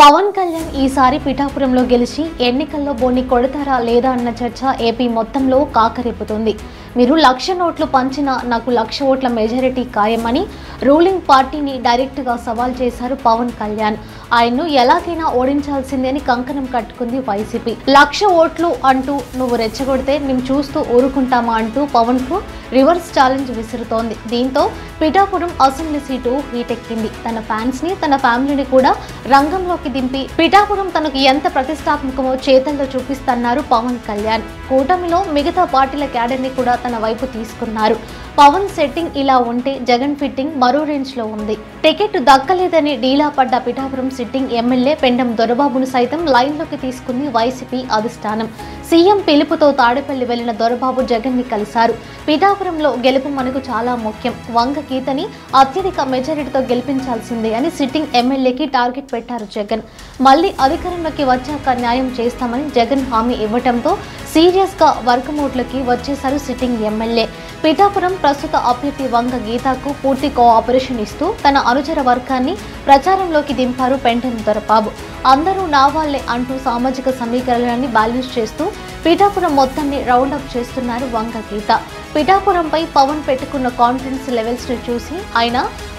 పవన్ కళ్యాణ్ ఈసారి పిఠాపురంలో గెలిచి ఎన్నికల్లో బోని కొడతారా లేదా అన్న చర్చ ఏపీ మొత్తంలో కాకరేపుతోంది. మీరు 1,00,000 నోట్లు పంచినా నాకు 1,00,000 ఓట్ల మెజారిటీ ఖాయమని రూలింగ్ పార్టీని డైరెక్ట్గా సవాల్ చేశారు పవన్ కళ్యాణ్. ఆయన్ను ఎలాగైనా ఓడించాల్సిందే అని కంకణం కట్టుకుంది వైసీపీ. 1,00,000 ఓట్లు అంటూ నువ్వు రెచ్చగొడితే మేము చూస్తూ ఊరుకుంటామా అంటూ పవన్ కు రివర్స్ ఛాలెంజ్ విసురుతోంది. దీంతో పిఠాపురం అసెంబ్లీ సీటు హీటెక్కింది. తన ఫ్యాన్స్ ని తన ఫ్యామిలీని కూడా రంగంలోకి దింపి పిఠాపురం తనకు ఎంత ప్రతిష్టాత్మకమో చేతల్లో చూపిస్తున్నారు పవన్ కళ్యాణ్. కూటమిలో మిగతా పార్టీల క్యాడర్ ని కూడా తన వైపు తీసుకున్నారు. పవన్ సెట్టింగ్ ఇలా ఉంటే జగన్ ఫిట్టింగ్ మరో రేంజ్ లో ఉంది. టికెట్ దక్కలేదని డీలా పడ్డ పిఠాపురం సిట్టింగ్ ఎమ్మెల్యే పెండం దొరబాబును సైతం లైన్ లోకి తీసుకుంది వైసీపీ అధిష్టానం. సీఎం పిలుపుతో తాడేపల్లి వెళ్లిన దొరబాబు జగన్ ని కలిశారు. పిఠాపురంలో గెలుపు మనకు చాలా ముఖ్యం, వంగ గీతని అత్యధిక మెజారిటీతో గెలిపించాల్సిందే అని సిట్టింగ్ ఎమ్మెల్యేకి టార్గెట్ పెట్టారు జగన్. మళ్లీ అధికారంలోకి వచ్చాక న్యాయం చేస్తామని జగన్ హామీ ఇవ్వడంతో సీరియస్ గా వర్క్ మోడ్లోకి వచ్చేశారు సిట్టింగ్ ఎమ్మెల్యే. పిఠాపురం ప్రస్తుత అభ్యర్థి వంగ గీతకు పూర్తి కోఆపరేషన్ ఇస్తూ తన అనుచర వర్గాన్ని ప్రచారంలోకి దింపారు పెంటెం దొరబాబు. అందరూ నా వాళ్లే అంటూ సామాజిక సమీకరణాన్ని బ్యాలెన్స్ చేస్తూ పిఠాపురం మొత్తాన్ని రౌండప్ చేస్తున్నారు వంగ గీత. పిఠాపురంపై పవన్ పెట్టుకున్న కాన్ఫిడెన్స్ లెవెల్స్ ను చూసి ఆయన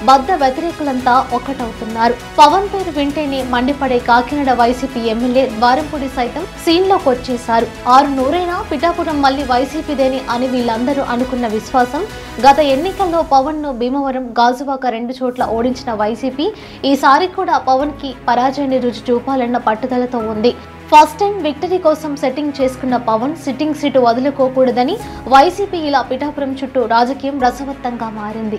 బద్ద వ్యతిరేకులంతా ఒక్కటవుతున్నారు. పవన్ పేరు వింటేనే మండిపడే కాకినాడ వైసీపీ ఎమ్మెల్యే ద్వారంపూడి సైతం సీన్ లోకి వచ్చేశారు. 600 పిఠాపురం మళ్లీ వైసీపీదేని అని వీళ్ళందరూ అనుకున్న విశ్వాసం గత ఎన్నికల్లో పవన్ ను భీమవరం, గాజువాక 2 చోట్ల ఓడించిన వైసీపీ ఈసారి కూడా పవన్ కి పరాజయాన్ని రుచి చూపాలన్న పట్టుదలతో ఉంది. ఫస్ట్ టైం విక్టరీ కోసం సెట్టింగ్ చేసుకున్న పవన్ సిట్టింగ్ సీటు వదులుకోకూడదని వైసీపీ ఇలా పిఠాపురం చుట్టూ రాజకీయం రసవత్తంగా మారింది.